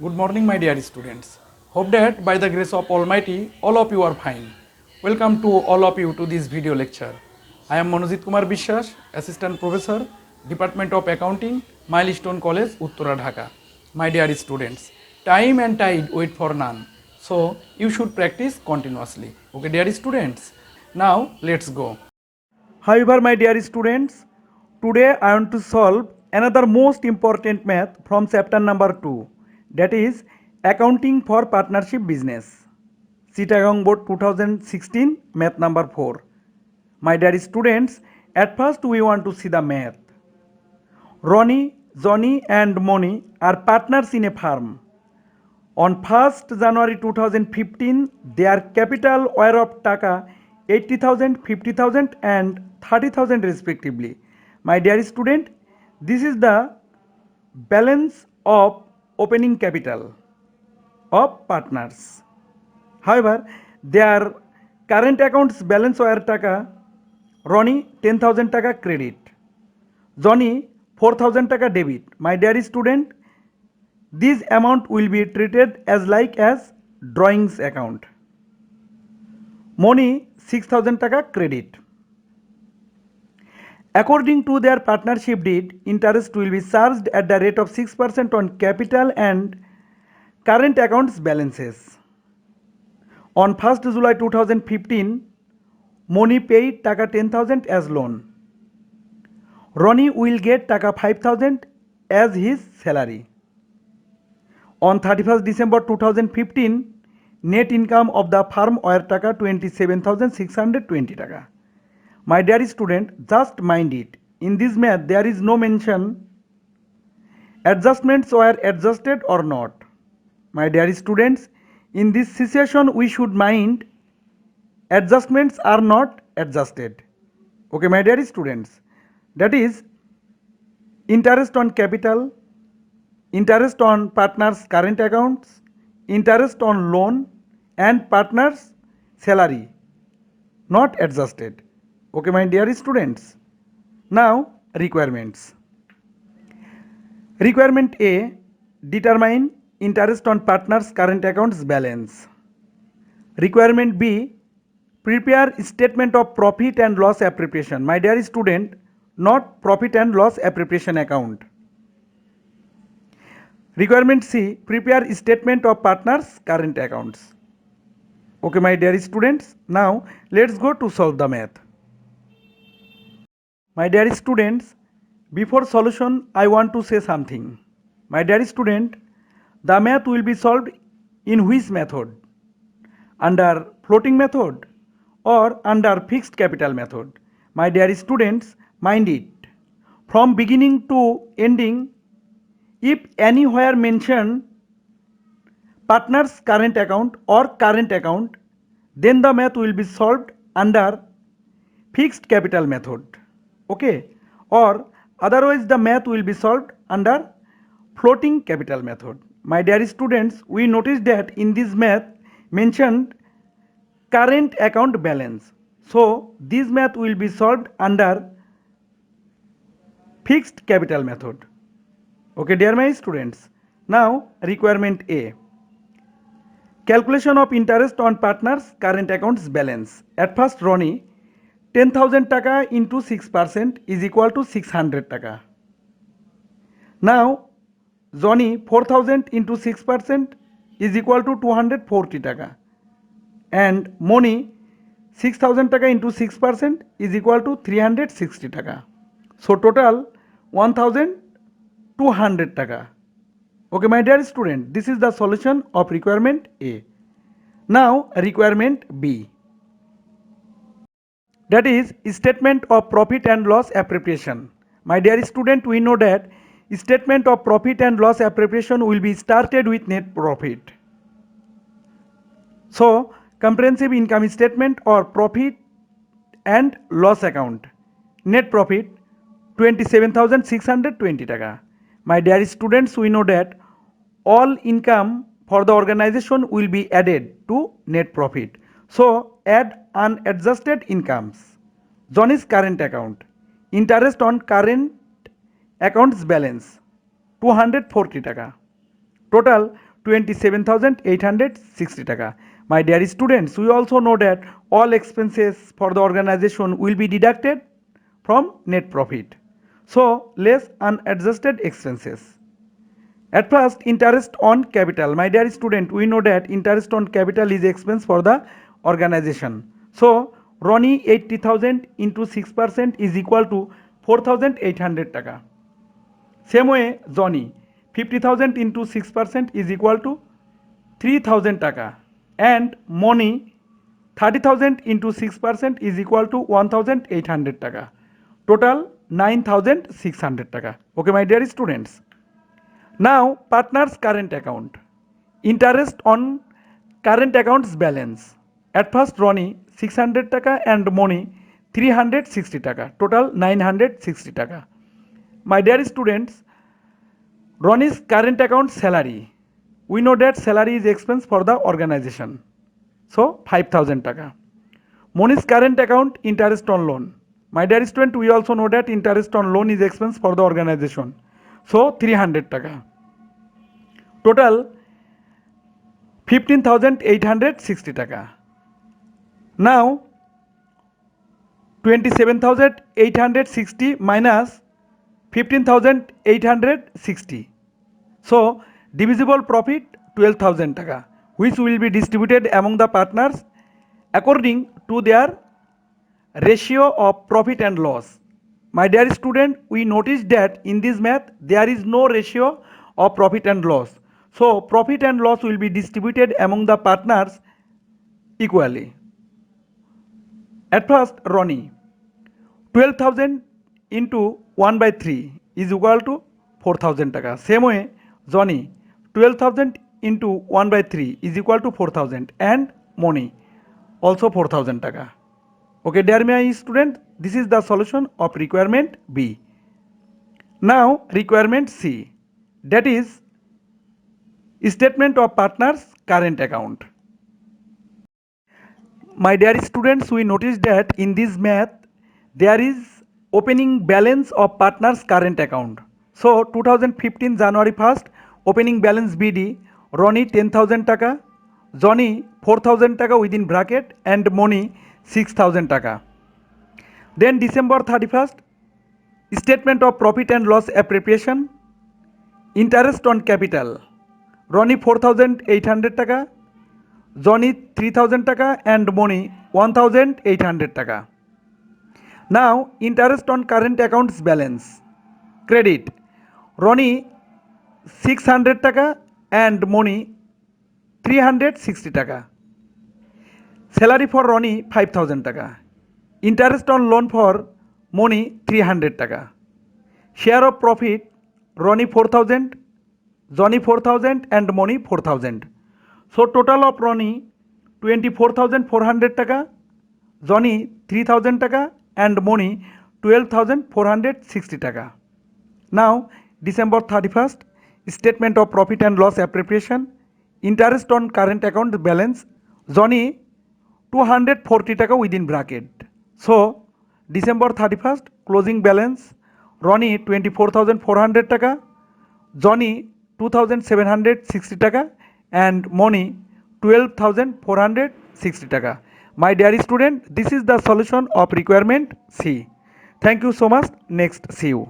Good morning, my dear students. Hope that by the grace of Almighty, all of you are fine. Welcome to all of you to this video lecture. I am Manojit Kumar Bishwas, Assistant Professor, Department of Accounting, Milestone College, Uttara Dhaka. My dear students, time and tide wait for none. So you should practice continuously. Okay, dear students. Now let's go. However, my dear students, today I want to solve another most important math from chapter number 2, that is accounting for partnership business. Chittagong Board 2016 math number 4. My dear students, at first we want to see the math. Ronnie, Johnny and Moni are partners in a firm. On 1st January 2015, their capital were of Taka 80,000, 50,000 and 30,000 respectively. My dear student, this is the balance of opening capital of partners. However, their current accounts balance were Taka Ronnie 10,000 Taka credit, Johnny 4,000 Taka debit. My dear student, this amount will be treated as drawings account. Moni 6,000 Taka credit. According to their partnership deed, interest will be charged at the rate of 6% on capital and current accounts balances. On 1st July 2015, Moni paid Taka 10,000 as loan. Ronnie will get Taka 5,000 as his salary. On 31st December 2015, net income of the firm were Taka 27,620 Taka. My dear student, just mind it. In this math, there is no mention adjustments were adjusted or not. My dear students, in this situation, we should mind adjustments are not adjusted. Okay, my dear students, that is interest on capital, interest on partners' current accounts, interest on loan and partners' salary not adjusted. Okay, my dear students. Now, requirements. Requirement A, determine interest on partners' current accounts balance. Requirement B, prepare statement of profit and loss appropriation. My dear student, not profit and loss appropriation account. Requirement C, prepare statement of partners' current accounts. Okay, my dear students, now let's go to solve the math. My dear students, before solution, I want to say something. My dear student, the math will be solved in which method? Under floating method or under fixed capital method? My dear students, mind it. From beginning to ending, if anywhere mentioned partner's current account or current account, then the math will be solved under fixed capital method. Okay, or otherwise the math will be solved under floating capital method. My dear students, we noticed that in this math mentioned current account balance. So this math will be solved under fixed capital method. Okay, dear my students. Now requirement A. Calculation of interest on partners' current accounts balance. At first, Ronnie 10,000 Taka into 6% is equal to 600 Taka. Now, Johnny 4,000 into 6% is equal to 240 Taka. And Moni 6,000 Taka into 6% is equal to 360 Taka. So, total 1,200 Taka. Okay, my dear student, this is the solution of requirement A. Now, requirement B. That is statement of profit and loss appropriation. My dear student, we know that statement of profit and loss appropriation will be started with net profit. So, comprehensive income statement or profit and loss account. Net profit 27,620 Taka. My dear students, we know that all income for the organization will be added to net profit. So, add unadjusted incomes. Johnny's current account. Interest on current accounts balance 240 Taka. Total 27,860 টাকা. My dear students, we also know that all expenses for the organization will be deducted from net profit. So less unadjusted expenses. At first, interest on capital. My dear student, we know that interest on capital is expense for the organization. So Ronnie 80,000 into 6% is equal to 4,800 টাকা. Same way, Johnny 50,000 into 6% is equal to 3,000 টাকা. And Moni 30,000 into 6% is equal to 1,800 টাকা. Total 9,600 টাকা. Okay, my dear students. Now, partners' current account. Interest on current accounts balance. At first, Ronnie 600 taka and Moni 360 taka. Total 960 taka. My dear students, Ronnie's current account salary. We know that salary is expense for the organization. So 5,000 taka. Moni's current account interest on loan. My dear student, we also know that interest on loan is expense for the organization. So 300 taka. Total 15,860 taka. Now 27,860 minus 15,860. So divisible profit 12,000 taka, which will be distributed among the partners according to their ratio of profit and loss. My dear student, we noticed that in this math there is no ratio of profit and loss. So profit and loss will be distributed among the partners equally. At first, Ronnie 12,000 into 1 by 3 is equal to 4,000 taka. Same way, Johnny 12,000 into 1 by 3 is equal to 4,000 and Moni also 4,000 taka. Okay, dear my student, this is the solution of requirement B. Now requirement C, that is statement of partners current account. My dear students, we notice that in this math there is opening balance of partners current account. So 2015 January 1st opening balance BD Ronnie 10,000 taka, Johnny 4,000 taka within bracket and Moni 6,000 taka. Then December 31st statement of profit and loss appropriation. Interest on capital Ronnie 4,800 taka, Johnny 3,000 taka and Moni 1,800 taka. Now interest on current accounts balance. Credit Ronnie 600 taka and Moni 360 taka. Salary for Ronnie 5,000 taka. Interest on loan for Moni 300 taka. Share of profit Ronnie 4,000, Johnny 4,000 and Moni 4,000. So total of Ronnie 24,400 taka, Johnny 3,000 taka and Moni 12,460 taka. Now December 31st statement of profit and loss appropriation. Interest on current account balance Johnny 240 taka within bracket. So December 31st closing balance Ronnie 24,400 taka, Johnny 2,760 taka and Moni 12,460 taka. My dear student, this is the solution of requirement C. Thank you so much. Next, see you.